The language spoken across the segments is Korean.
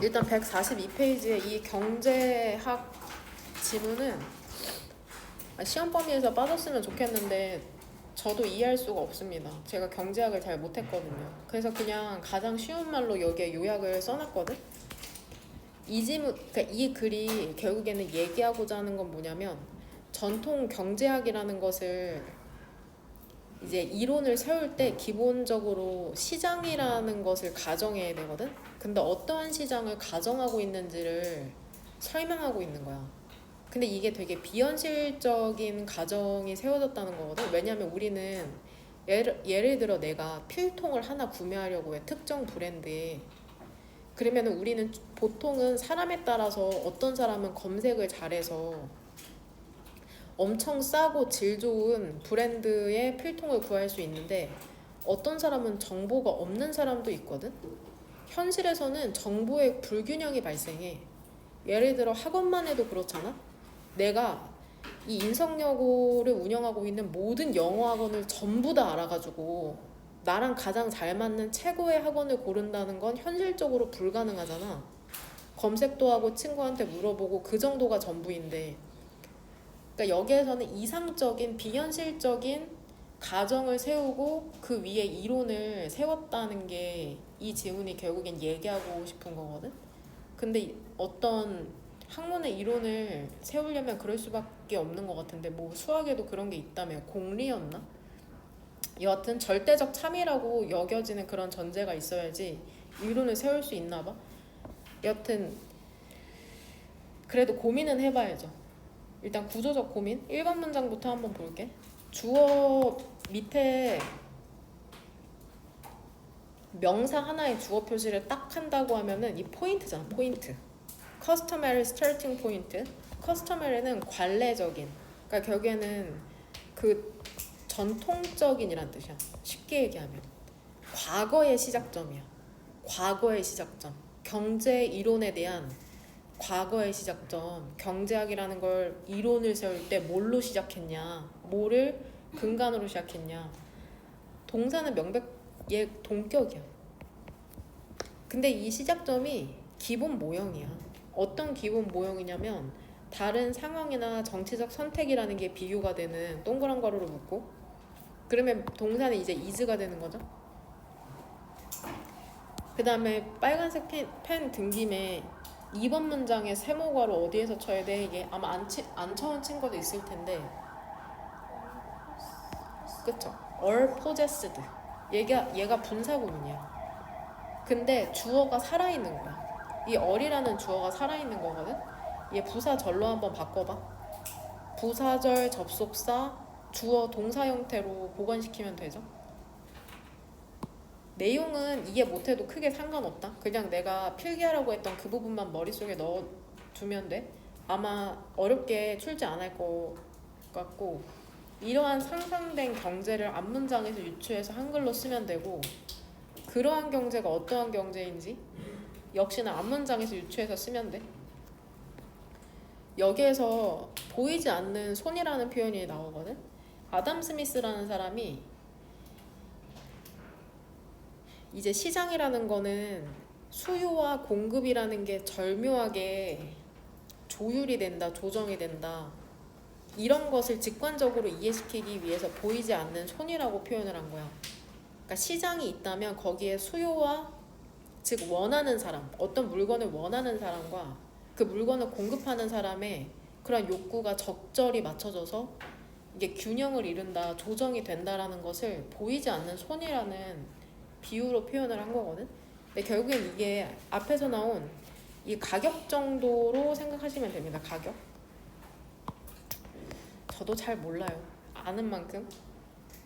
일단 142페이지의 이 경제학 지문은 시험 범위에서 빠졌으면 좋겠는데 저도 이해할 수가 없습니다. 제가 경제학을 잘 못했거든요. 그래서 그냥 가장 쉬운 말로 여기에 요약을 써놨거든. 이 지문, 그러니까 이 글이 결국에는 얘기하고자 하는 건 뭐냐면 전통 경제학이라는 것을 이제 이론을 세울 때 기본적으로 시장이라는 것을 가정해야 되거든. 근데 어떠한 시장을 가정하고 있는지를 설명하고 있는 거야. 근데 이게 되게 비현실적인 가정이 세워졌다는 거거든. 왜냐면 우리는 예를 들어 내가 필통을 하나 구매하려고 해. 특정 브랜드에. 그러면 우리는 보통은 사람에 따라서 어떤 사람은 검색을 잘해서 엄청 싸고 질 좋은 브랜드의 필통을 구할 수 있는데 어떤 사람은 정보가 없는 사람도 있거든. 현실에서는 정보의 불균형이 발생해. 예를 들어 학원만 해도 그렇잖아. 내가 이 인성여고를 운영하고 있는 모든 영어 학원을 전부 다 알아가지고 나랑 가장 잘 맞는 최고의 학원을 고른다는 건 현실적으로 불가능하잖아. 검색도 하고 친구한테 물어보고 그 정도가 전부인데, 그러니까 여기에서는 이상적인 비현실적인 가정을 세우고 그 위에 이론을 세웠다는 게 이 지문이 결국엔 얘기하고 싶은 거거든. 근데 어떤 학문의 이론을 세우려면 그럴 수밖에 없는 것 같은데, 뭐 수학에도 그런 게 있다며. 공리였나? 여하튼 절대적 참이라고 여겨지는 그런 전제가 있어야지 이론을 세울 수 있나 봐. 여하튼 그래도 고민은 해봐야죠. 일단 구조적 고민 1번 문장부터 한번 볼게. 주어 밑에 명사 하나의 주어 표시를 딱 한다고 하면은 이 포인트잖아. 포인트. customary starting point. customary는 관례적인, 그러니까 결국에는 그 전통적인이란 뜻이야. 쉽게 얘기하면 과거의 시작점이야. 과거의 시작점. 경제 이론에 대한 과거의 시작점. 경제학이라는 걸 이론을 세울 때 뭘로 시작했냐, 뭐를 근간으로 시작했냐. 동사는 얘 동격이야. 근데 이 시작점이 기본 모형이야. 어떤 기본 모형이냐면 다른 상황이나 정치적 선택이라는 게 비교가 되는 동그란 가로로 묶고, 그러면 동사는 이제 is가 되는 거죠. 그 다음에 빨간색 펜 등김에 2번 문장의 세모가로 어디에서 쳐야 돼? 이게 아마 안 쳐온 친구도 있을 텐데, 그쵸? or possessed. 얘가 분사구문이야. 근데 주어가 살아있는 거야. 이 or이라는 주어가 살아있는 거거든. 얘 부사절로 한번 바꿔봐. 부사절 접속사 주어 동사 형태로 보관시키면 되죠. 내용은 이해 못해도 크게 상관없다. 그냥 내가 필기하라고 했던 그 부분만 머릿속에 넣어두면 돼. 아마 어렵게 출제 안 할 것 같고, 이러한 상상된 경제를 앞문장에서 유추해서 한글로 쓰면 되고, 그러한 경제가 어떠한 경제인지 역시나 앞문장에서 유추해서 쓰면 돼. 여기에서 보이지 않는 손이라는 표현이 나오거든. 아담 스미스라는 사람이 이제 시장이라는 거는 수요와 공급이라는 게 절묘하게 조율이 된다, 조정이 된다, 이런 것을 직관적으로 이해시키기 위해서 보이지 않는 손이라고 표현을 한 거야. 그러니까 시장이 있다면 거기에 수요와, 즉 원하는 사람, 어떤 물건을 원하는 사람과 그 물건을 공급하는 사람의 그런 욕구가 적절히 맞춰져서 이게 균형을 이룬다, 조정이 된다라는 것을 보이지 않는 손이라는 비유로 표현을 한 거거든. 근데 결국엔 이게 앞에서 나온 이 가격 정도로 생각하시면 됩니다. 가격. 저도 잘 몰라요. 아는 만큼.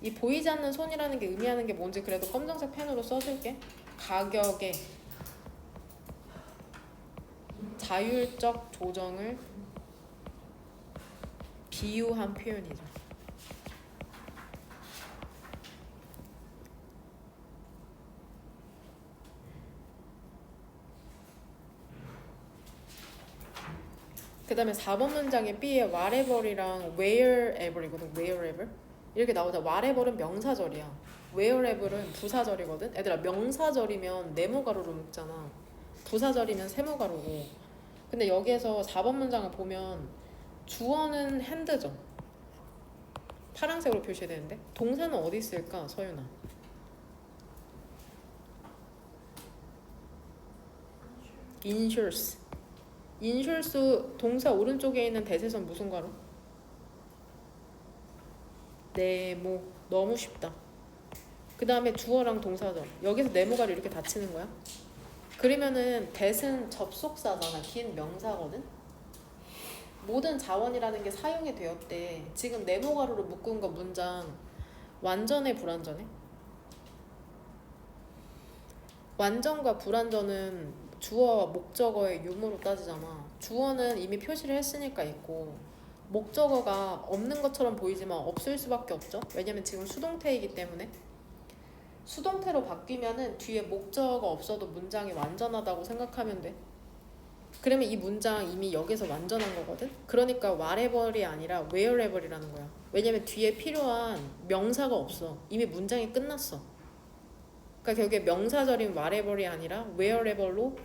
이 보이지 않는 손이라는 게 의미하는 게 뭔지 그래도 검정색 펜으로 써줄게. 가격의 자율적 조정을 비유한 표현이죠. 그 다음에 4번 문장에 B에 whatever이랑 wherever이거든. wherever 이렇게 나오자. whatever은 명사절이야. wherever은 부사절이거든. 애들아, 명사절이면 네모가로로 묶잖아. 부사절이면 세모가로고. 근데 여기에서 4번 문장을 보면 주어는 핸드죠. 파란색으로 표시되는데 동사는 어디 있을까, 서윤아? insures. insures 동사 오른쪽에 있는 대세선 무슨 가로? 네모. 너무 쉽다. 그 다음에 주어랑 동사죠. 여기서 네모가를 이렇게 닫히는 거야. 그러면은 that은 접속사잖아. 긴 명사거든. 모든 자원이라는 게 사용이 되었대. 지금 네모가로로 묶은 거 문장 완전해, 불완전해? 완전과 불완전은 주어와 목적어의 유무로 따지잖아. 주어는 이미 표시를 했으니까 있고, 목적어가 없는 것처럼 보이지만 없을 수밖에 없죠. 왜냐면 지금 수동태이기 때문에. 수동태로 바뀌면은 뒤에 목적어가 없어도 문장이 완전하다고 생각하면 돼. 그러면 이 문장 이미 여기서 완전한 거거든. 그러니까 whatever이 아니라 wherever이라는 거야. 왜냐면 뒤에 필요한 명사가 없어. 이미 문장이 끝났어. 그러니까 결국에 명사절인 whatever이 아니라 wherever로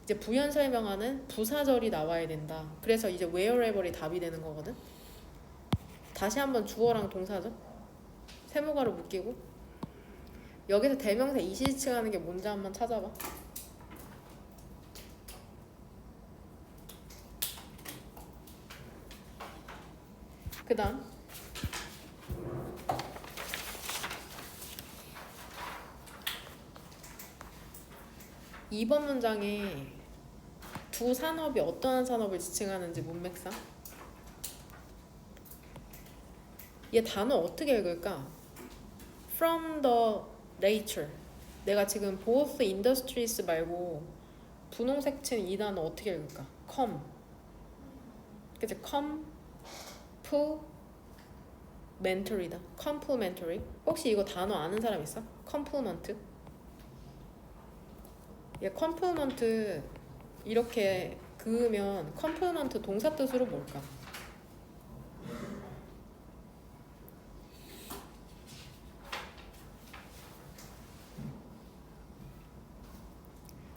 이제 부연 설명하는 부사절이 나와야 된다. 그래서 이제 wherever이 답이 되는 거거든. 다시 한번 주어랑 동사죠. 세모가로 묶이고. 여기서 대명사 이시지칭하는 게 뭔지 한번 찾아봐. 그 다음 2번 문장에 두 산업이 어떠한 산업을 지칭하는지 문맥상. 얘 단어 어떻게 읽을까? From the nature. 내가 지금 both industries 말고 분홍색 친 이 단어 어떻게 읽을까? come. 그치? complementary다. complementary. 혹시 이거 단어 아는 사람 있어? complement. 얘 complement 이렇게 그으면 complement 동사 뜻으로 뭘까?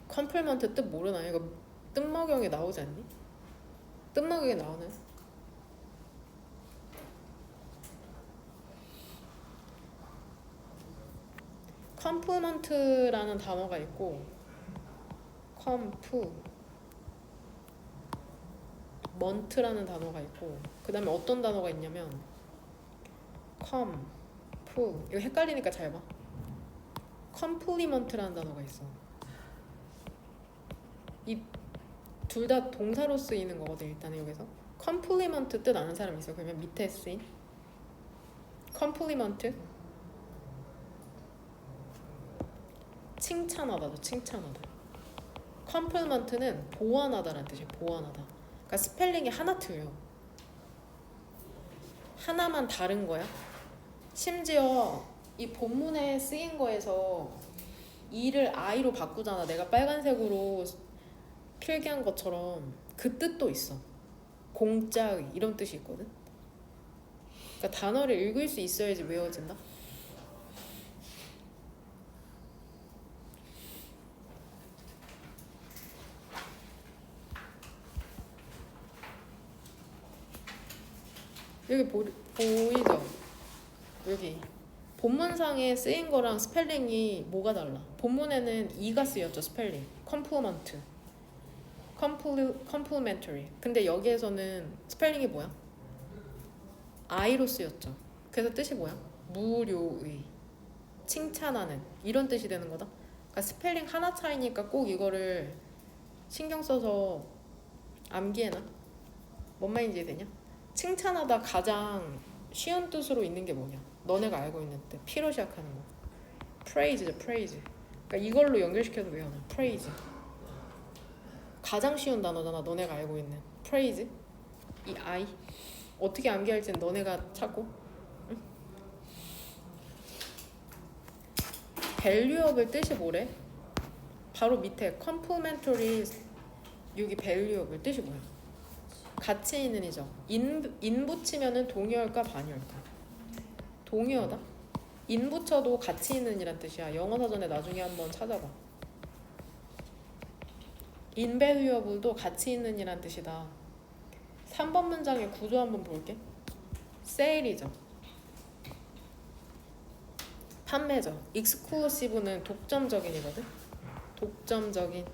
컴플먼트 뜻 모르나? 이거 뜻먹영에 나오지 않니? 뜻먹영에 나오네. 컴플먼트라는 단어가 있고 컴플먼트라는 단어가 있고 그 다음에 어떤 단어가 있냐면 이거 헷갈리니까 잘 봐. 컴플리먼트라는 단어가 있어. 이 둘 다 동사로 쓰이는 거거든. 일단은 여기서 컴플리먼트 뜻 아는 사람 있어? 그러면 밑에 쓰인 컴플리먼트 칭찬하다죠. 칭찬하다. 컴플리먼트는 보완하다라는 뜻이에요. 보완하다. 그러니까 스펠링이 하나 틀려. 하나만 다른 거야. 심지어 이 본문에 쓰인 거에서 E를 I로 바꾸잖아. 내가 빨간색으로 필기한 것처럼 그 뜻도 있어. 공짜의 이런 뜻이 있거든. 그러니까 단어를 읽을 수 있어야지 외워진다. 여기 보이죠? 여기 본문상에 쓰인 거랑 스펠링이 뭐가 달라? 본문에는 E가 쓰였죠. 스펠링 complementary. 근데 여기에서는 스펠링이 뭐야? I로 쓰였죠. 그래서 뜻이 뭐야? 무료의, 칭찬하는 이런 뜻이 되는 거다. 그러니까 스펠링 하나 차이니까 꼭 이거를 신경 써서 암기해놔. 뭔 말인지 이해되냐? 칭찬하다 가장 쉬운 뜻으로 있는 게 뭐냐? 너네가 알고 있는 뜻. P로 시작하는 거. praise죠, praise. 그러니까 이걸로 연결시켜서 외워놔. praise. 가장 쉬운 단어잖아. 너네가 알고 있는 praise. 이 I 어떻게 암기할지는 너네가 찾고. 응? valuable 뜻이 뭐래? 바로 밑에 complementary 여기 valuable 뜻이 뭐야? 가치 있는 이죠. 인 붙이면은 동의어일까 반의어일까? 동의어다. 인 붙여도 가치 있는 이란 뜻이야. 영어 사전에 나중에 한번 찾아봐. invaluable도 가치 있는 이란 뜻이다. 3번 문장의 구조 한번 볼게. sale이죠. 판매죠. exclusive는 독점적인이거든. 독점적인.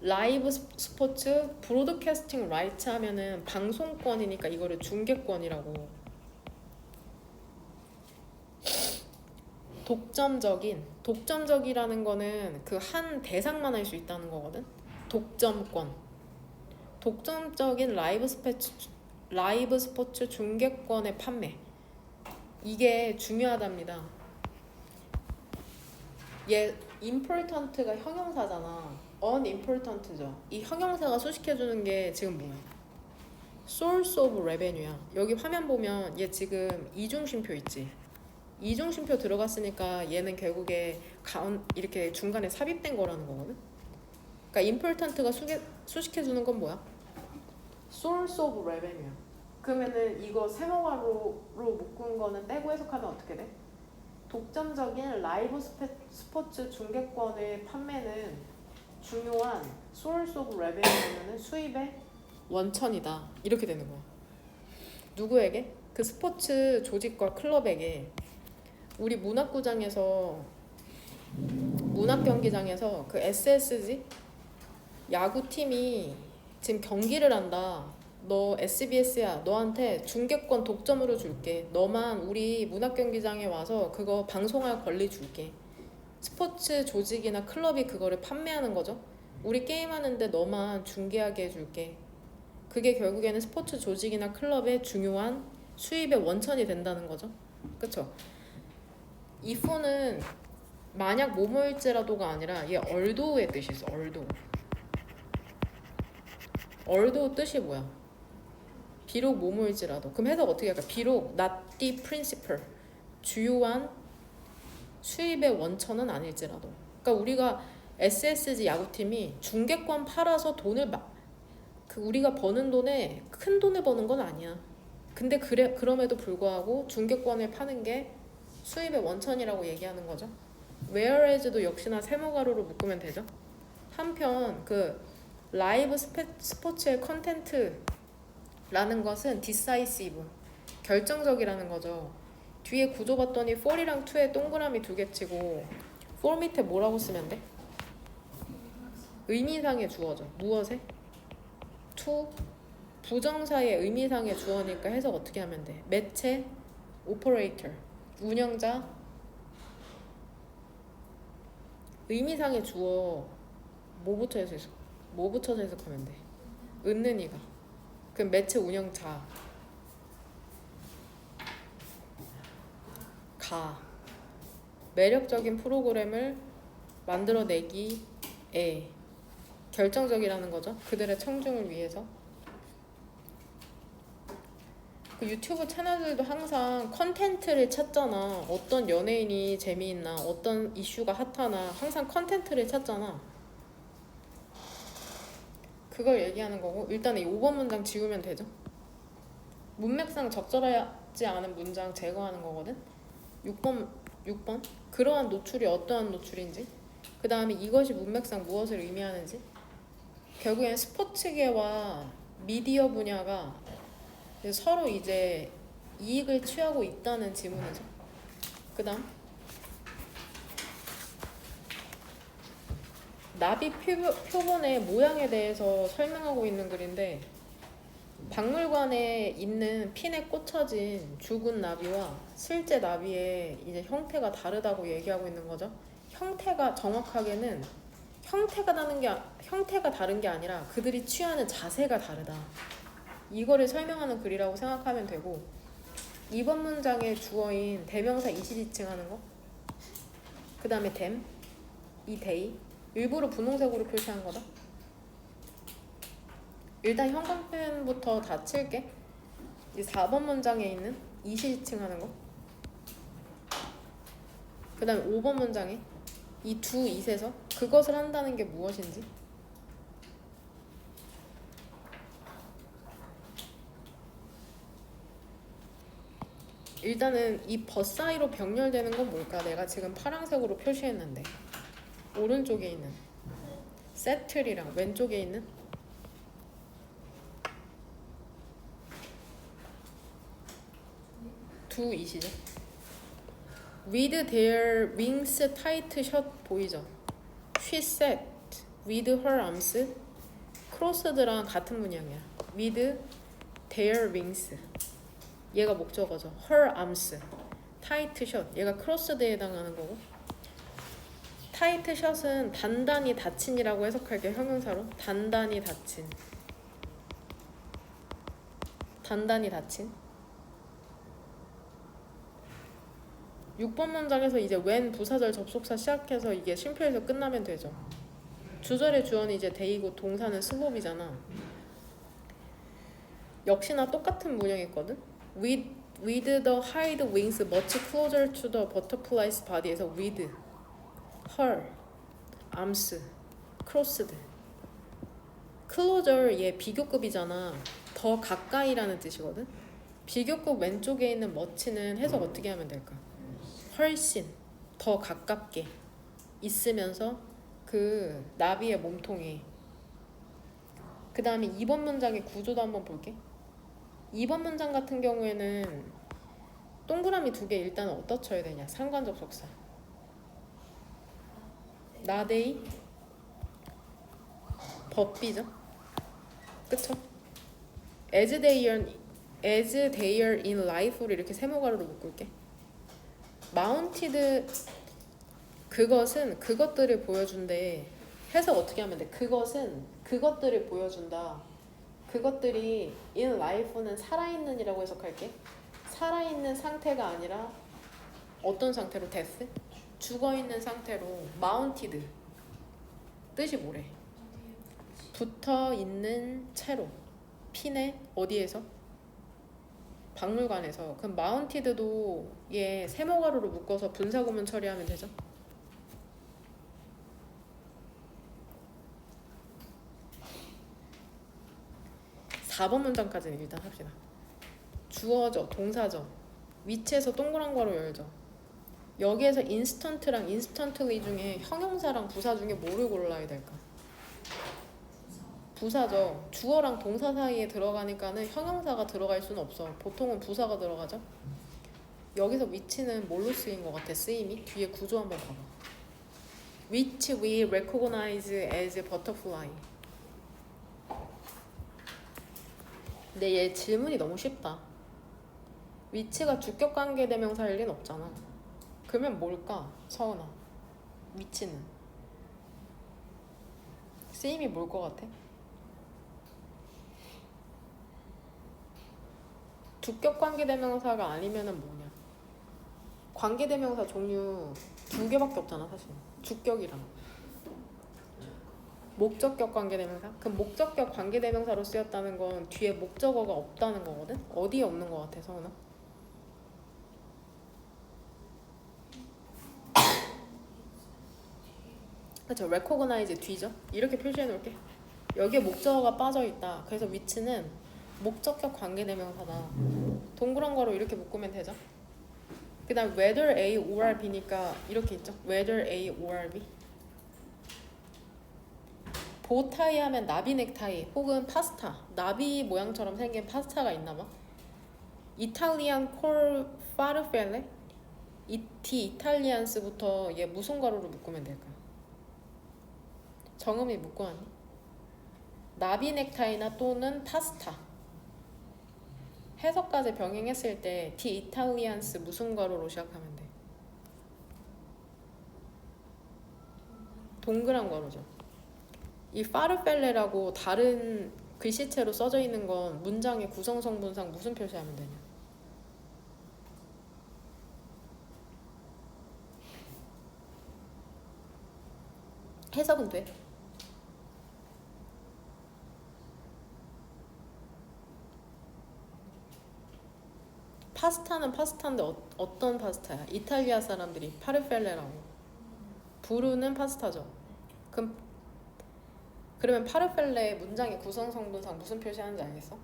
라이브 스포츠 브로드캐스팅 라이츠 하면은 방송권이니까 이거를 중계권이라고. 독점적이라는 거는 그 한 대상만 할 수 있다는 거거든. 독점권. 독점적인 라이브 스포츠 중계권의 판매. 이게 중요하답니다. 얘 important가 형용사잖아. unimportant죠. 이 형용사가 수식해주는 게 지금 뭐야? source of revenue야. 여기 화면 보면 얘 지금 이중심표 있지. 이중심표 들어갔으니까 얘는 결국에 이렇게 중간에 삽입된 거라는 거거든. 그러니까 important가 수식해주는 건 뭐야? source of revenue. 그러면은 이거 세모가로 묶은 거는 떼고 해석하면 어떻게 돼? 독점적인 라이브 스포츠 중계권의 판매는 중요한 source of revenue는 수입의 원천이다. 이렇게 되는 거야. 누구에게? 그 스포츠 조직과 클럽에게. 우리 문학구장에서 문학경기장에서 그 SSG 야구팀이 지금 경기를 한다. 너 SBS야. 너한테 중계권 독점으로 줄게. 너만 우리 문학경기장에 와서 그거 방송할 권리 줄게. 스포츠 조직이나 클럽이 그거를 판매하는 거죠. 우리 게임하는데 너만 중계하게 해줄게. 그게 결국에는 스포츠 조직이나 클럽의 중요한 수입의 원천이 된다는 거죠. 그쵸? if는 만약 뭐뭐일지라도가 아니라 얘 although 뜻이 있어. although 뜻이 뭐야? 비록 뭐뭐일지라도. 그럼 해석 어떻게 할까? 비록 not the principal, 주요한 수입의 원천은 아닐지라도. 그러니까 우리가 SSG 야구팀이 중계권 팔아서 돈을 우리가 버는 돈에 큰 돈을 버는 건 아니야. 근데 그럼에도 불구하고 중계권을 파는 게 수입의 원천이라고 얘기하는 거죠. whereas도 역시나 세모가로로 묶으면 되죠. 한편 그 라이브 스포츠의 컨텐츠라는 것은 decisive, 결정적이라는 거죠. 뒤에 구조 봤더니 4이랑 2에 동그라미 2개 치고 4 밑에 뭐라고 쓰면 돼? 의미상의 주어죠. 무엇에? to 부정사의 의미상의 주어니까 해석 어떻게 하면 돼? 매체 operator 운영자 의미상의 주어 뭐 붙여서 해석하면 돼? 은는 이가. 그럼 매체 운영자 가 매력적인 프로그램을 만들어내기에 결정적이라는 거죠. 그들의 청중을 위해서. 그 유튜브 채널들도 항상 컨텐츠를 찾잖아. 어떤 연예인이 재미있나, 어떤 이슈가 핫하나 항상 컨텐츠를 찾잖아. 그걸 얘기하는 거고. 일단 이 5번 문장 지우면 되죠. 문맥상 적절하지 않은 문장 제거하는 거거든. 6번 그러한 노출이 어떠한 노출인지, 그 다음에 이것이 문맥상 무엇을 의미하는지. 결국엔 스포츠계와 미디어 분야가 서로 이제 이익을 취하고 있다는 지문이죠. 그 다음 나비 표본의 모양에 대해서 설명하고 있는 글인데, 박물관에 있는 핀에 꽂혀진 죽은 나비와 실제 나비의 이제 형태가 다르다고 얘기하고 있는 거죠. 형태가 정확하게는 형태가 다른 게 아니라 그들이 취하는 자세가 다르다. 이거를 설명하는 글이라고 생각하면 되고, 2번 문장의 주어인 대명사 이시지칭하는 거, 그 다음에 them, 이 they 일부러 분홍색으로 표시한 거다. 일단 형광펜부터 다 칠게. 이 4번 문장에 있는 이시지칭하는 거, 그 다음에 5번 문장에 이 두 이세서 그것을 한다는 게 무엇인지. 일단은 이 벗 사이로 병렬되는 건 뭘까? 내가 지금 파란색으로 표시했는데 오른쪽에 있는 세틀이랑 왼쪽에 있는 두 이시죠. With their wings tight shut 보이죠? She sat with her arms crossed랑 같은 문양이야. With their wings 얘가 목적어죠. Her arms tight shut 얘가 crossed에 해당하는 거고 tight shut은 단단히 닫힌이라고 해석할게요. 형용사로 단단히 닫힌 단단히 닫힌 6번 문장에서 이제 when 부사절 접속사 시작해서 이게 쉼표에서 끝나면 되죠. 주절의 주어는 이제 they고 동사는 슬롭이잖아. 역시나 똑같은 문형이거든. With the hind wings much closer to the butterfly's body에서 with her arms crossed closer 얘 비교급이잖아. 더 가까이라는 뜻이거든. 비교급 왼쪽에 있는 much는 해석 어떻게 하면 될까? 훨씬 더 가깝게 있으면서 그 나비의 몸통에. 그 다음에 2번 문장의 구조도 한번 볼게. 2번 문장 같은 경우에는 동그라미 2개 일단 어디다 쳐야 되냐? 상관접속사 나데이 법비죠. 그쵸? as they are in life를 이렇게 세모가루로 묶을게. mounted 그것은 그것들을 보여준대. 해석 어떻게 하면 돼? 그것은 그것들을 보여준다. 그것들이 in life는 살아있는이라고 해석할게. 살아있는 상태가 아니라 어떤 상태로? death? 죽어있는 상태로 mounted 뜻이 뭐래? 붙어있는 채로 핀에 어디에서? 박물관에서. 그럼 mounted도 얘 세모가루로 묶어서 분사구문 처리하면 되죠. (4번) 문장까지는 일단 합시다. 주어죠, 동사죠. 위치에서 동그란 괄호 열죠. 여기에서 instant랑 instantly 중에 형용사랑 부사 중에 뭐를 골라야 될까? 부사죠. 주어랑 동사 사이에 들어가니까는 형용사가 들어갈 수는 없어. 보통은 부사가 들어가죠. 여기서 위치는 뭘로 쓰인 것 같아? 쓰임이? 뒤에 구조 한번 봐봐. Which we recognize as butterfly. 근데 얘 질문이 너무 쉽다. 위치가 주격관계대명사일 리는 없잖아. 그러면 뭘까? 서은아, 위치는 쓰임이 뭘 것 같아? 주격관계대명사가 아니면은 뭐냐? 관계대명사 종류 2개밖에 없잖아 사실. 주격이랑 목적격 관계대명사. 그럼 목적격 관계대명사로 쓰였다는 건 뒤에 목적어가 없다는 거거든? 어디에 없는 것 같아 서은아? 그렇죠. recognize 뒤죠. 이렇게 표시해 놓을게. 여기에 목적어가 빠져있다. 그래서 위치는 목적격 관계대명사다. 동그란 거로 이렇게 묶으면 되죠. 그 다음 whether A or B니까 이렇게 있죠. whether A or B. 보타이 하면 나비 넥타이 혹은 파스타. 나비 모양처럼 생긴 파스타가 있나봐. 이탈리안 콜 파르펠레. 디 이탈리안스부터 얘 무슨 가루로 묶으면 될까? 정음이 묶고 왔니? 나비 넥타이나 또는 파스타. 해석까지 병행했을 때 디 이탈리안스 무슨 가루로 시작하면 돼? 동그란 가루죠. 이 파르펠레라고 다른 글씨체로 써져 있는 건 문장의 구성 성분상 무슨 표시하면 되냐? 해석은 돼. 파스타는 파스타인데 어떤 파스타야? 이탈리아 사람들이 파르펠레라고 부르는 파스타죠. 그러면 파르펠레 문장의 구성 성분상 무슨 표시하는지 알겠어?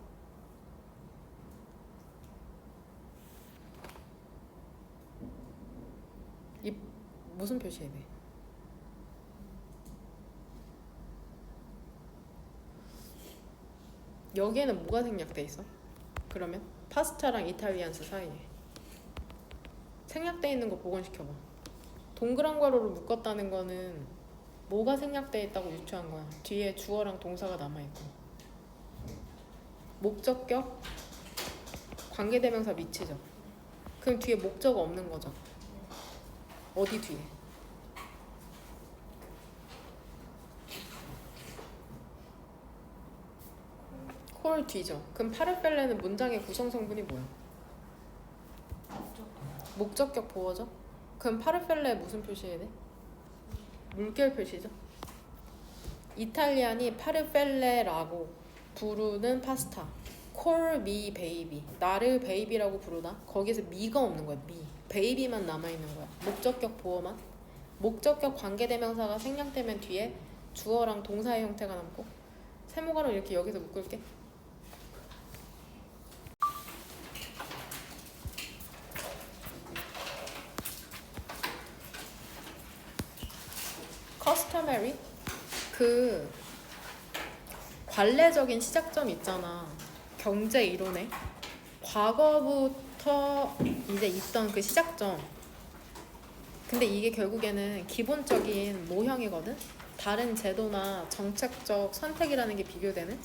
이 무슨 표시해야 돼? 여기에는 뭐가 생략돼 있어? 그러면 파스타랑 이탈리안스 사이에 생략돼 있는 거 복원시켜봐. 동그란 괄호로 묶었다는 거는 뭐가 생략돼 있다고 유추한 거야. 뒤에 주어랑 동사가 남아있고 목적격 관계대명사 미치죠. 그럼 뒤에 목적 없는 거죠. 어디 뒤에? 콜 뒤죠. 그럼 파르펠레는 문장의 구성 성분이 뭐야? 목적격 보어죠. 그럼 파르펠레 무슨 표시해야 돼? 물결 표시죠. 이탈리안이 파르펠레라고 부르는 파스타. Call me baby. 나를 베이비라고 부르다. 거기서 미가 없는 거야. 미. 베이비만 남아있는 거야. 목적격 보어만. 목적격 관계대명사가 생략되면 뒤에 주어랑 동사의 형태가 남고 세모가로 이렇게 여기서 묶을게. customary 그 관례적인 시작점 있잖아. 경제 이론에 과거부터 이제 있던 그 시작점. 근데 이게 결국에는 기본적인 모형이거든. 다른 제도나 정책적 선택이라는 게 비교되는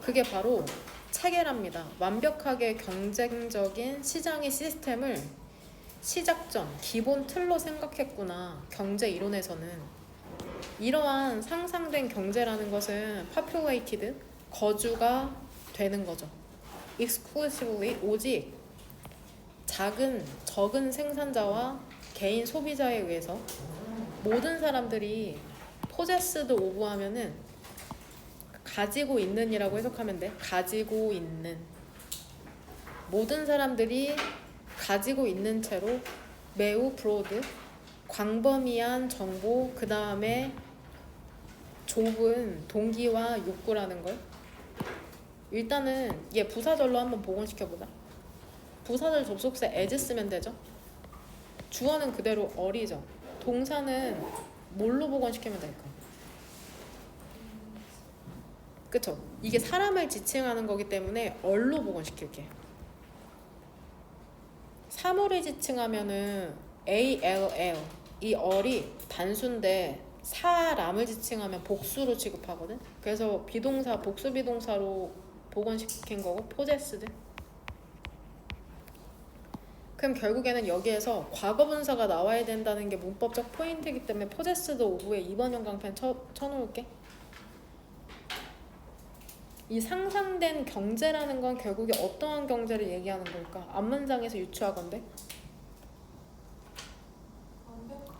그게 바로 체계랍니다. 완벽하게 경쟁적인 시장의 시스템을 시작점, 기본 틀로 생각했구나. 경제 이론에서는 이러한 상상된 경제라는 것은 populated, 거주가 되는 거죠. exclusively, 오직 적은 생산자와 개인 소비자에 의해서 모든 사람들이 possessed of 하면은 가지고 있는이라고 해석하면 돼. 가지고 있는. 모든 사람들이 가지고 있는 채로 매우 broad, 광범위한 정보, 그 다음에 좁은 동기와 욕구라는 걸. 일단은 얘 부사절로 한번 복원시켜보자. 부사절 접속사 as 쓰면 되죠. 주어는 그대로 어리죠. 동사는 뭘로 복원시키면 될까? 그쵸? 이게 사람을 지칭하는 거기 때문에 얼로 복원시킬게. 사물을 지칭하면은 ALL, 이 얼이 단수인데 사람을 지칭하면 복수로 취급하거든. 그래서 비동사, 복수 비동사로 복원시킨 거고 possessed. 그럼 결국에는 여기에서 과거분사가 나와야 된다는 게 문법적 포인트이기 때문에 possessed of에 2번 형광펜 쳐놓을게. 이 상상된 경제라는 건 결국에 어떠한 경제를 얘기하는 걸까? 앞문장에서 유추하건데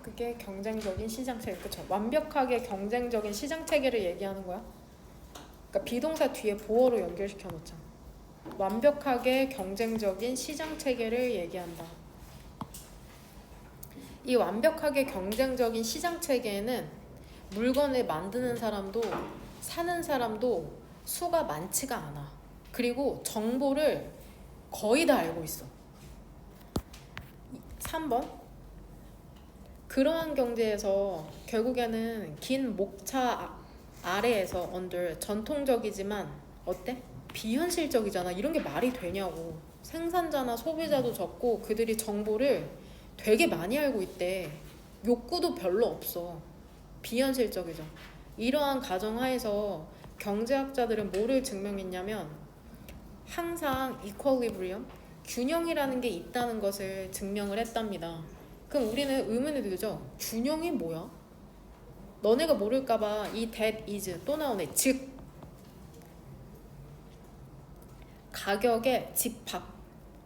그게 경쟁적인 시장체계. 그쵸? 완벽하게 경쟁적인 시장체계를 얘기하는 거야. 그러니까 비동사 뒤에 보어로 연결시켜 놓자. 완벽하게 경쟁적인 시장체계를 얘기한다. 이 완벽하게 경쟁적인 시장체계에는 물건을 만드는 사람도 사는 사람도 수가 많지가 않아. 그리고 정보를 거의 다 알고 있어. 3번. 그러한 경제에서 결국에는 긴 목차 아래에서 under 전통적이지만 어때? 비현실적이잖아. 이런 게 말이 되냐고. 생산자나 소비자도 적고 그들이 정보를 되게 많이 알고 있대. 욕구도 별로 없어. 비현실적이죠. 이러한 가정하에서 경제학자들은 뭐를 증명했냐면 항상 equilibrium, 균형이라는 게 있다는 것을 증명을 했답니다. 그럼 우리는 의문이 들죠. 균형이 뭐야? 너네가 모를까봐 이 that is 또 나오네. 즉 가격에 집합,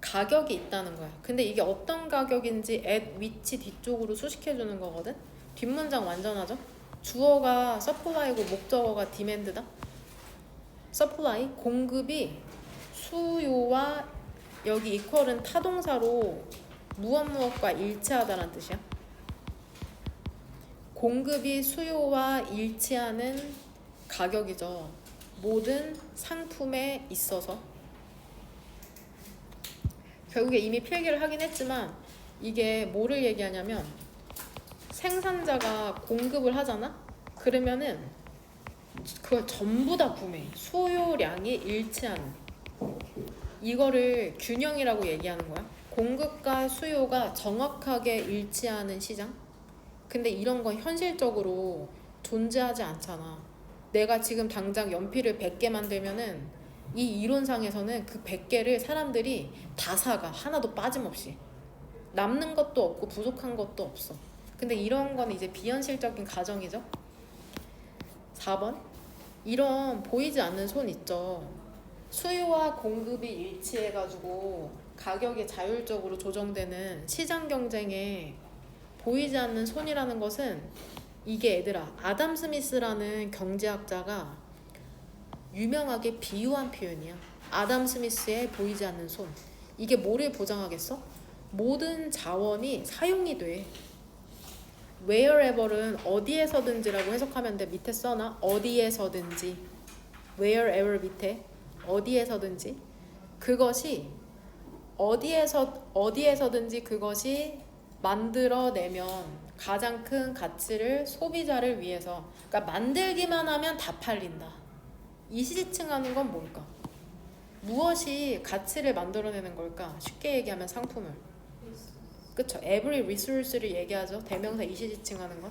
가격이 있다는 거야. 근데 이게 어떤 가격인지 at which 뒤쪽으로 수식해주는 거거든. 뒷문장 완전하죠? 주어가 supply고 목적어가 demand다. supply, 공급이 수요와 여기 equal은 타동사로 무엇과 일치하다라는 뜻이야. 공급이 수요와 일치하는 가격이죠. 모든 상품에 있어서. 결국에 이미 필기를 하긴 했지만 이게 뭐를 얘기하냐면 생산자가 공급을 하잖아? 그러면은 그걸 전부 다 구매해. 수요량이 일치하는. 이거를 균형이라고 얘기하는 거야. 공급과 수요가 정확하게 일치하는 시장? 근데 이런 건 현실적으로 존재하지 않잖아. 내가 지금 당장 연필을 100개 만들면은 이 이론상에서는 그 100개를 사람들이 다 사가. 하나도 빠짐없이. 남는 것도 없고 부족한 것도 없어. 근데 이런 건 이제 비현실적인 가정이죠. 4번. 이런 보이지 않는 손 있죠. 수요와 공급이 일치해가지고 가격이 자율적으로 조정되는 시장 경쟁에 보이지 않는 손이라는 것은 이게 얘들아 아담 스미스라는 경제학자가 유명하게 비유한 표현이야. 아담 스미스의 보이지 않는 손. 이게 뭐를 보장하겠어? 모든 자원이 사용이 돼. wherever은 어디에서든지라고 해석하면 돼. 밑에 써놔. 어디에서든지. wherever 밑에 어디에서든지 그것이 어디에서든지 그것이 만들어내면 가장 큰 가치를 소비자를 위해서 그러니까 만들기만 하면 다 팔린다. 이 시지층하는 건 뭘까? 무엇이 가치를 만들어내는 걸까? 쉽게 얘기하면 상품을. 그쵸? every resource를 얘기하죠. 대명사 이시지칭하는 건.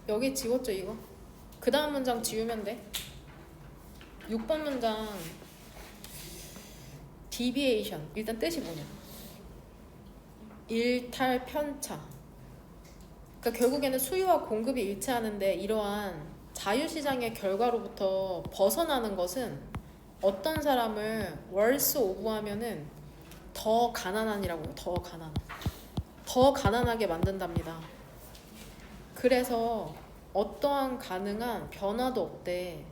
여기 지웠죠 이거? 그 다음 문장 지우면 돼. 6번 문장 deviation 일단 뜻이 뭐냐? 일탈 편차. 그러니까 결국에는 수요와 공급이 일치하는데 이러한 자유시장의 결과로부터 벗어나는 것은 어떤 사람을 worse off 하면은 더 가난한이라고요. 더 가난하게 만든답니다. 그래서 어떠한 가능한 변화도 없대.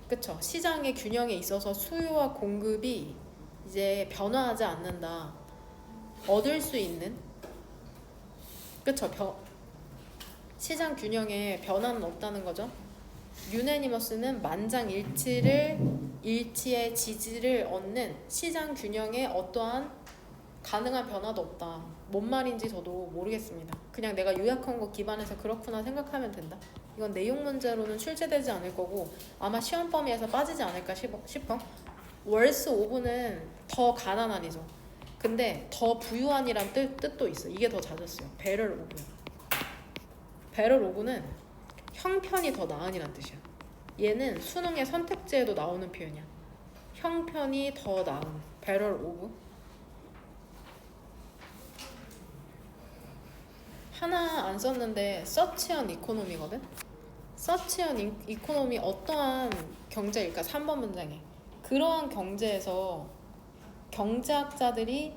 그쵸? 시장의 균형에 있어서 수요와 공급이 이제 변화하지 않는다. 얻을 수 있는 그쵸? 시장 균형에 변화는 없다는 거죠. 유네니머스는 일치의 지지를 얻는 시장 균형에 어떠한 가능한 변화도 없다. 뭔 말인지 저도 모르겠습니다. 그냥 내가 요약한 거 기반해서 그렇구나 생각하면 된다. 이건 내용 문제로는 출제되지 않을 거고 아마 시험 범위에서 빠지지 않을까 싶어. 월스 오브는 더 가난한이죠. 근데 더 부유한이란 뜻도 있어. 이게 더 잦았어요. 배럴 오브. 배럴 오브는 형편이 더 나은이란 뜻이야. 얘는 수능의 선택지에도 나오는 표현이야. 형편이 더 나은. 배럴 오브. 하나 안 썼는데 서치언 이코노미거든. 서치언 이코노미 어떠한 경제일까? 3번 문장에 그러한 경제에서 경제학자들이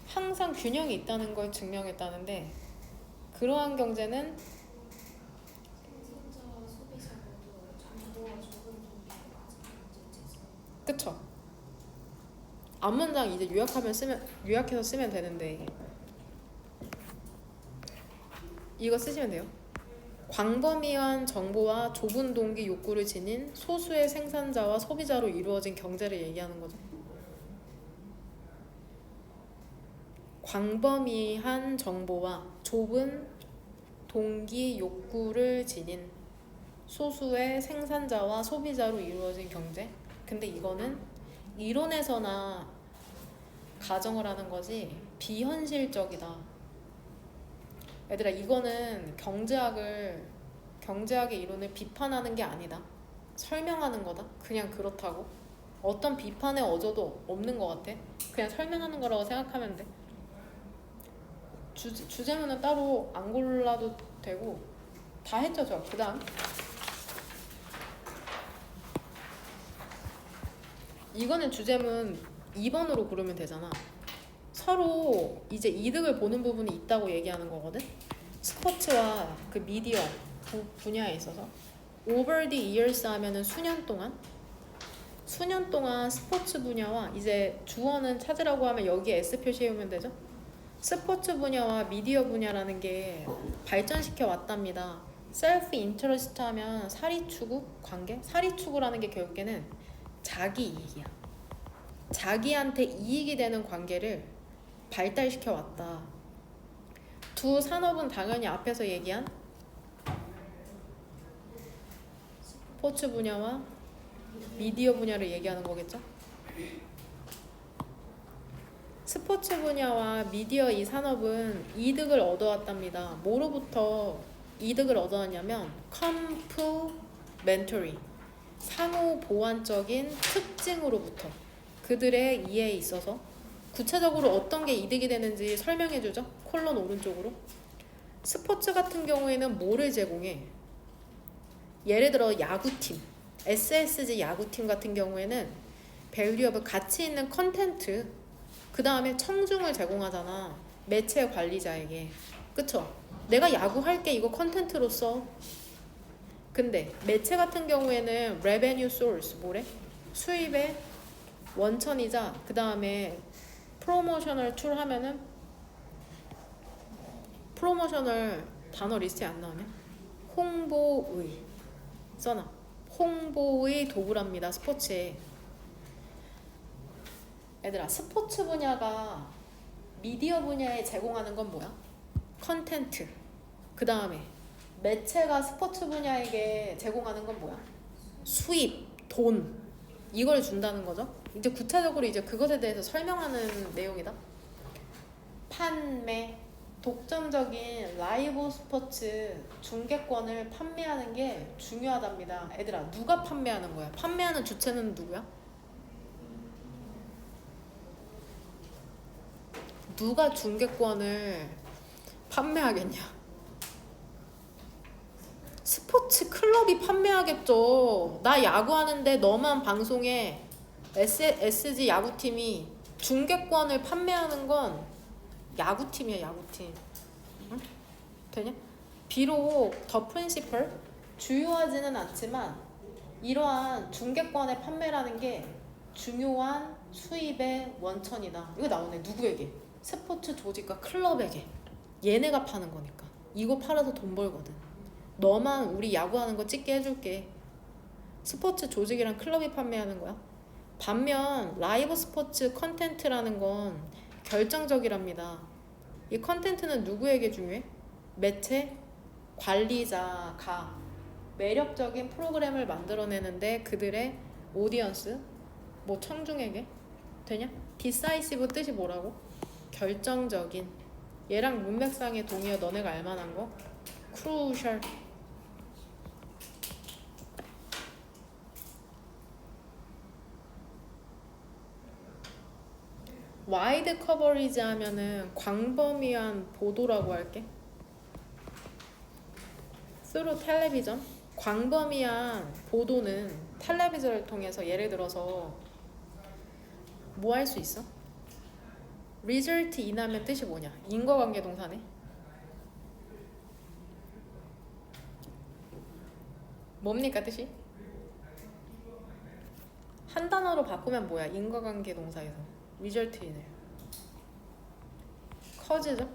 항상 균형이 있다는 걸 증명했다는데 그러한 경제는 그쵸? 앞문장 이제 요약해서 쓰면 되는데 이거 쓰시면 돼요. 광범위한 정보와 좁은 동기 욕구를 지닌 소수의 생산자와 소비자로 이루어진 경제를 얘기하는 거죠. 광범위한 정보와 좁은 동기 욕구를 지닌 소수의 생산자와 소비자로 이루어진 경제. 근데 이거는 이론에서나 가정을 하는 거지 비현실적이다. 얘들아 이거는 경제학의 이론을 비판하는 게 아니다. 설명하는 거다. 그냥 그렇다고. 어떤 비판의 어조도 없는 것 같아. 그냥 설명하는 거라고 생각하면 돼. 주제문은 따로 안 골라도 되고 다 했죠 저. 그 다음 이거는 주제문 2번으로 고르면 되잖아. 서로 이제 이득을 보는 부분이 있다고 얘기하는 거거든. 스포츠와 그 미디어 분야에 있어서 over the years 하면은 수년 동안 스포츠 분야와 이제 주어는 찾으라고 하면 여기에 S 표시해오면 되죠. 스포츠 분야와 미디어 분야라는 게 발전시켜 왔답니다. 셀프 인터레스트 하면 사리추구 관계? 사리추구라는 게 결국에는 자기 이익이야. 자기한테 이익이 되는 관계를 발달시켜 왔다. 두 산업은 당연히 앞에서 얘기한 스포츠 분야와 미디어 분야를 얘기하는 거겠죠? 스포츠 분야와 미디어 이 산업은 이득을 얻어왔답니다. 뭐로부터 이득을 얻어왔냐면 컴플멘터리, 상호 보완적인 특징으로부터 그들의 이해에 있어서 구체적으로 어떤 게 이득이 되는지 설명해 주죠. 콜론 오른쪽으로. 스포츠 같은 경우에는 뭐를 제공해? 예를 들어 야구팀, SSG 야구팀 같은 경우에는 밸류업을 가치 있는 컨텐트, 그 다음에 청중을 제공하잖아. 매체 관리자에게. 그쵸? 내가 야구할게 이거 컨텐츠로서. 근데 매체 같은 경우에는 revenue source, 뭐래? 수입의 원천이자 그 다음에 프로모셔널 툴 하면은 프로모셔널 단어 리스트에 안 나오네. 홍보의 써놔. 홍보의 도구랍니다. 스포츠에. 얘들아, 스포츠 분야가 미디어 분야에 제공하는 건 뭐야? 컨텐트. 그 다음에 매체가 스포츠 분야에게 제공하는 건 뭐야? 수입, 돈. 이걸 준다는 거죠. 이제 구체적으로 이제 그것에 대해서 설명하는 내용이다. 판매, 독점적인 라이브 스포츠 중계권을 판매하는 게 중요하답니다. 얘들아, 누가 판매하는 거야? 판매하는 주체는 누구야? 누가 중계권을 판매하겠냐? 스포츠 클럽이 판매하겠죠. 나 야구하는데 너만 방송에 SG 야구팀이 중계권을 판매하는 건 야구팀이야, 야구팀. 응? 되냐? 비록 더 프린시플 주요하지는 않지만 이러한 중계권의 판매라는 게 중요한 수입의 원천이다. 이거 나오네. 누구에게? 스포츠 조직과 클럽에게. 얘네가 파는 거니까. 이거 팔아서 돈 벌거든. 너만 우리 야구하는 거 찍게 해줄게. 스포츠 조직이랑 클럽이 판매하는 거야. 반면 라이브 스포츠 컨텐츠라는 건 결정적이랍니다. 이 컨텐츠는 누구에게 중요해? 매체 관리자가 매력적인 프로그램을 만들어내는데 그들의 오디언스, 뭐 청중에게 되냐? 디사이시브 뜻이 뭐라고? 결정적인. 얘랑 문맥상의 동의어 너네가 알만한 거? 크루셜. 와이드 커버리지 하면은 광범위한 보도라고 할게. 스루 텔레비전. 광범위한 보도는 텔레비전을 통해서 예를 들어서 뭐 할 수 있어? result in 하면 뜻이 뭐냐? 인과관계 동사네. 뭡니까 뜻이? 한 단어로 바꾸면 뭐야? 인과관계 동사에서 result in을 커즈죠?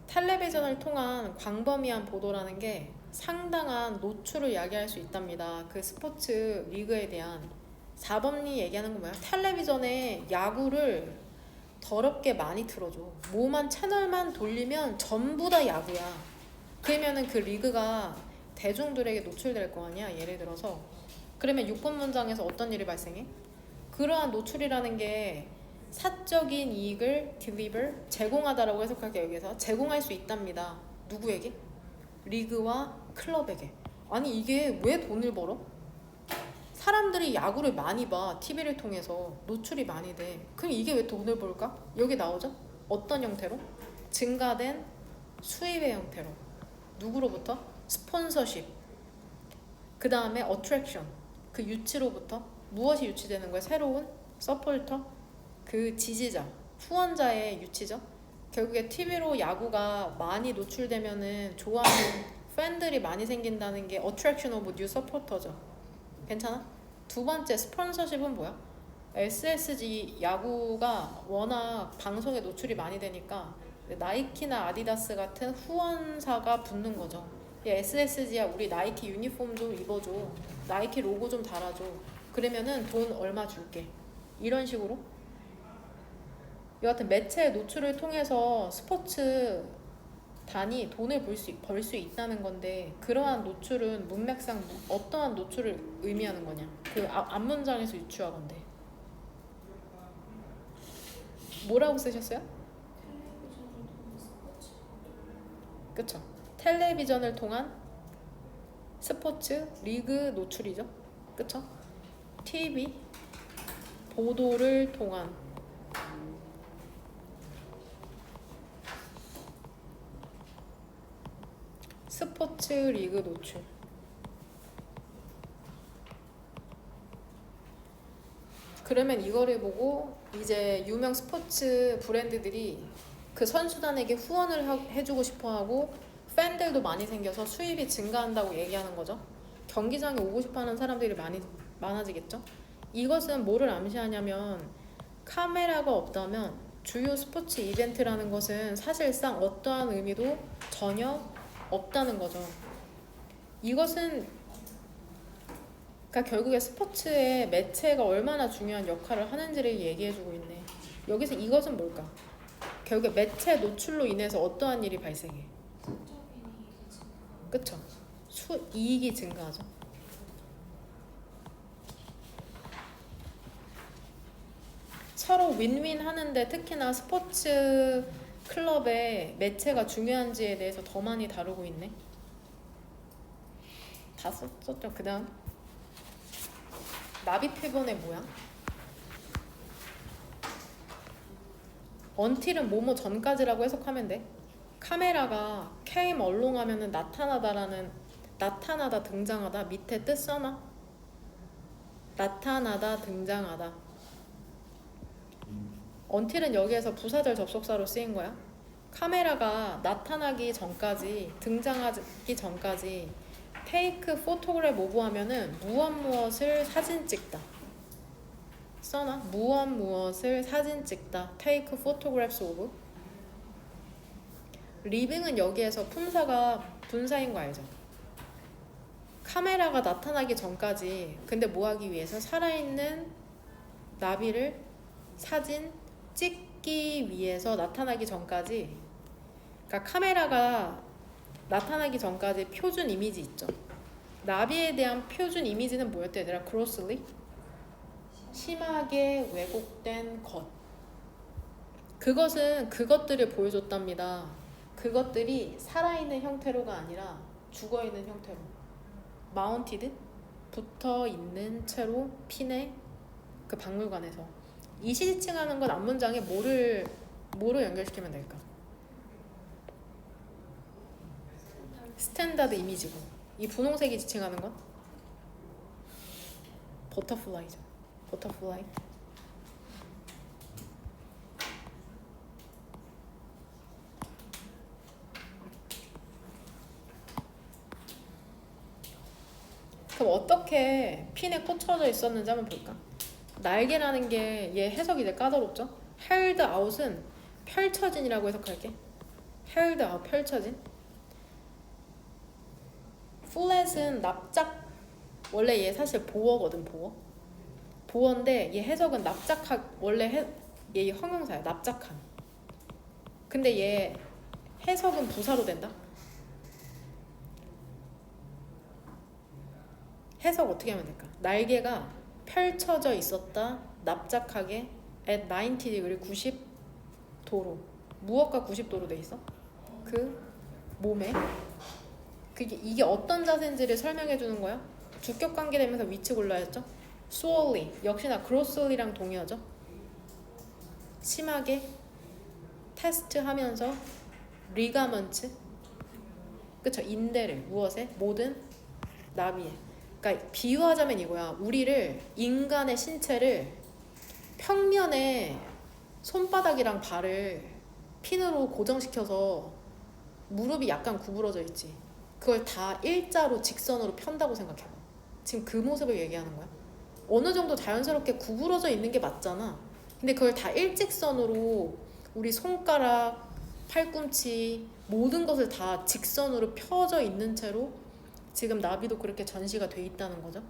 텔레비전을 통한 광범위한 보도라는 게 상당한 노출을 야기할 수 있답니다. 그 스포츠 리그에 대한 4번리 얘기하는 건 뭐야? 텔레비전에 야구를 더럽게 많이 틀어줘. 뭐만 채널만 돌리면 전부 다 야구야. 그러면은 그 리그가 대중들에게 노출될 거 아니야. 예를 들어서 그러면 6번 문장에서 어떤 일이 발생해? 그러한 노출이라는 게 사적인 이익을 deliver, 제공하다라고 해석할게요. 여기서 제공할 수 있답니다. 누구에게? 리그와 클럽에게. 아니 이게 왜 돈을 벌어? 사람들이 야구를 많이 봐. TV를 통해서 노출이 많이 돼. 그럼 이게 왜 돈을 벌까? 여기 나오죠? 어떤 형태로? 증가된 수입의 형태로. 누구로부터? 스폰서십. 그 다음에 어트랙션. 그 유치로부터. 무엇이 유치되는 거야? 새로운 서포터. 그 지지자, 후원자의 유치죠. 결국에 TV로 야구가 많이 노출되면은 좋아하는 팬들이 많이 생긴다는 게 attraction of new supporter죠. 괜찮아? 두 번째 스폰서십은 뭐야? SSG 야구가 워낙 방송에 노출이 많이 되니까 나이키나 아디다스 같은 후원사가 붙는 거죠. 야, SSG야 우리 나이키 유니폼 좀 입어줘. 나이키 로고 좀 달아줘. 그러면은 돈 얼마 줄게. 이런 식으로 이 같은 매체의 노출을 통해서 스포츠 단위 돈을 벌 수 있다는 건데 그러한 노출은 문맥상 어떠한 노출을 의미하는 거냐? 그 앞문장에서 유추하건데 뭐라고 쓰셨어요? 그쵸? 텔레비전을 통한 스포츠 리그 노출이죠. 그쵸? TV 보도를 통한 스포츠 리그 노출. 그러면 이거를 보고 이제 유명 스포츠 브랜드들이 그 선수단에게 후원을 해주고 싶어하고 팬들도 많이 생겨서 수입이 증가한다고 얘기하는 거죠. 경기장에 오고 싶어하는 사람들이 많아지겠죠. 이것은 뭐를 암시하냐면 카메라가 없다면 주요 스포츠 이벤트라는 것은 사실상 어떠한 의미도 전혀 없다는 거죠. 이것은 그러니까 결국에 스포츠의 매체가 얼마나 중요한 역할을 하는지를 얘기해주고 있네. 여기서 이것은 뭘까? 결국에 매체 노출로 인해서 어떠한 일이 발생해? 그쵸? 이익이 증가하죠. 서로 윈윈 하는데 특히나 스포츠 클럽의 매체가 중요한지에 대해서 더 많이 다루고 있네. 다 썼죠. 그 다음 나비 표본의 모양. 언틸은 뭐뭐 전까지라고 해석하면 돼. 카메라가 came along 하면은 나타나다 등장하다 밑에 뜻 써놔. 나타나다 등장하다. 언틸은 여기에서 부사절 접속사로 쓰인 거야. 카메라가 나타나기 전까지 등장하기 전까지 take photograph of 하면은 무엇을 사진 찍다. 써놔. 무엇을 사진 찍다. take photographs of. living은 여기에서 품사가 분사인 거 알죠? 카메라가 나타나기 전까지 근데 뭐 하기 위해서 살아있는 나비를 사진 찍기 위해서 나타나기 전까지, 그러니까 카메라가 나타나기 전까지 표준 이미지 있죠. 나비에 대한 표준 이미지는 뭐였대 얘들아? grossly? 심하게 왜곡된 것. 그것은 그것들을 보여줬답니다. 그것들이 살아있는 형태로가 아니라 죽어있는 형태로, mounted, 붙어있는 채로 핀의 그 박물관에서. 이 시지칭하는 건 앞문장에 뭐로 연결시키면 될까? 스탠다드 이미지고, 이 분홍색이 지칭하는 건 버터플라이죠. 버터플라이. 그럼 어떻게 핀에 꽂혀져 있었는지 한번 볼까? 날개라는 게 얘 해석이 되게 까다롭죠? held out은 펼쳐진이라고 해석할게. held out, 펼쳐진. flat은 납작. 원래 얘 사실 보어거든, 보어인데 얘 해석은 원래 얘 형용사야, 납작한. 근데 얘 해석은 부사로 된다. 해석 어떻게 하면 될까? 날개가 펼쳐져 있었다, 납작하게 at 90 degree, 90도로. 무엇과 90도로 돼 있어? 그 몸에. 이게 어떤 자세인지를 설명해 주는 거야. 주격 관계되면서 위치 골라야죠. sorely, 역시나 grossly랑 동의하죠. 심하게 테스트하면서 리가먼트, 그쵸? 인대를 무엇에? 모든 나비에. 그러니까 비유하자면 이거야. 우리를, 인간의 신체를 평면에 손바닥이랑 발을 핀으로 고정시켜서 무릎이 약간 구부러져 있지. 그걸 다 일자로 직선으로 편다고 생각해봐. 지금 그 모습을 얘기하는 거야. 어느 정도 자연스럽게 구부러져 있는 게 맞잖아. 근데 그걸 다 일직선으로 우리 손가락, 팔꿈치 모든 것을 다 직선으로 펴져 있는 채로 지금 나비도 그렇게 전시가 돼 있다는 거죠.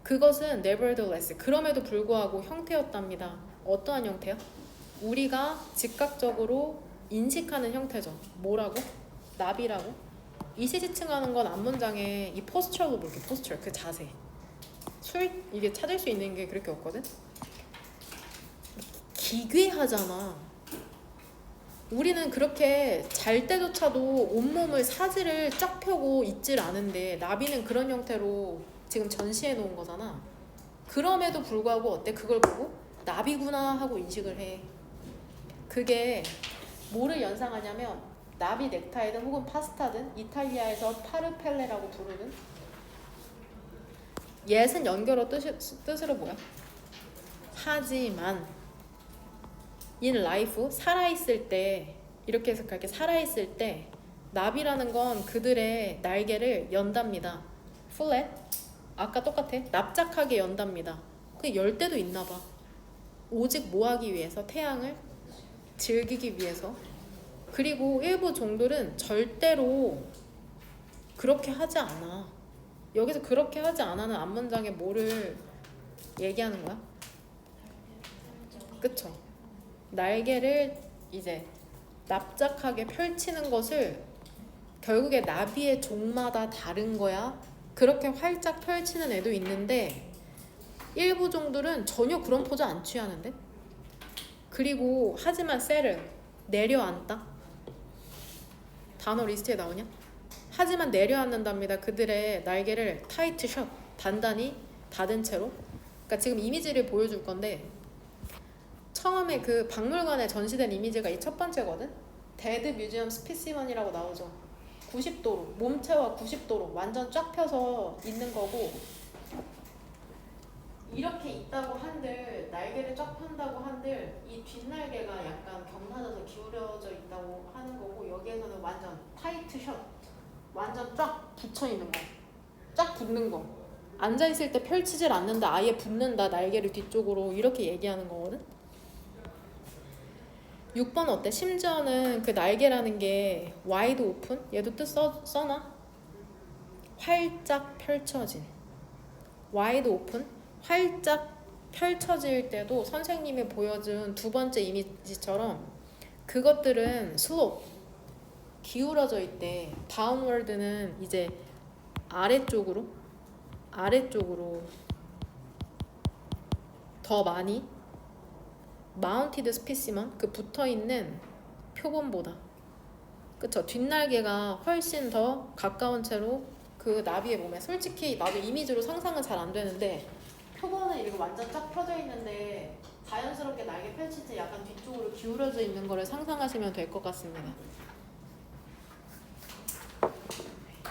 그것은 nevertheless, 그럼에도 불구하고 형태였답니다. 어떠한 형태요? 우리가 즉각적으로 인식하는 형태죠. 뭐라고? 나비라고? 이시지층하는 건 앞문장에 이 포스처로 볼게. 포스처, 그 자세. 이게 찾을 수 있는 게 그렇게 없거든? 기괴하잖아. 우리는 그렇게 잘 때조차도 온몸을 사지를 쫙 펴고 있질 않은데 나비는 그런 형태로 지금 전시해 놓은 거잖아. 그럼에도 불구하고 어때? 그걸 보고 나비구나 하고 인식을 해. 그게 뭐를 연상하냐면 나비 넥타이든 혹은 파스타든 이탈리아에서 파르펠레라고 부르는 옛은 연결어 뜻으로 뭐야? 하지만 in life 살아있을 때 이렇게 해석할게. 살아있을 때 나비라는 건 그들의 날개를 연답니다. flat 아까 똑같아. 납작하게 연답니다. 그 열 때도 있나 봐. 오직 뭐 하기 위해서? 태양을 즐기기 위해서. 그리고 일부 종들은 절대로 그렇게 하지 않아. 여기서 그렇게 하지 않아는 앞문장에 뭐를 얘기하는 거야? 그쵸? 날개를 이제 납작하게 펼치는 것을 결국에 나비의 종마다 다른 거야. 그렇게 활짝 펼치는 애도 있는데 일부 종들은 전혀 그런 포즈 안 취하는데. 그리고 하지만 셀을 내려앉다. 단어 리스트에 나오냐? 하지만 내려앉는답니다. 그들의 날개를 타이트 셔 단단히 닫은 채로. 그러니까 지금 이미지를 보여줄 건데 처음에 그 박물관에 전시된 이미지가 이 첫 번째거든. 데드 뮤지엄 스피시먼이라고 나오죠. 90도로 몸체와 90도로 완전 쫙 펴서 있는 거고 이렇게 있다고 한들 날개를 쫙 편다고 한들 이 뒷날개가 약간 경사져서 기울어져 있다고 하는 거고 여기에서는 완전 타이트 셔 완전 쫙 붙여 있는 거 쫙 붙는 거 앉아있을 때 펼치질 않는다 아예 붙는다 날개를 뒤쪽으로 이렇게 얘기하는 거거든. 6번 어때? 심지어는 그 날개라는 게 와이드 오픈? 얘도 뜻 써놔? 활짝 펼쳐진 와이드 오픈? 활짝 펼쳐질 때도 선생님이 보여준 두 번째 이미지처럼 그것들은 슬롭 기울어져 있대. 다운월드는 이제 아래쪽으로 더 많이 마운티드 스피시먼 그 붙어있는 표본보다 그쵸. 뒷날개가 훨씬 더 가까운 채로 그 나비의 몸에 솔직히 나도 이미지로 상상은 잘 안 되는데 표본은 이렇게 완전 쫙 펴져 있는데 자연스럽게 날개 펼칠 때 약간 뒤쪽으로 기울어져 있는 거를 상상하시면 될 것 같습니다.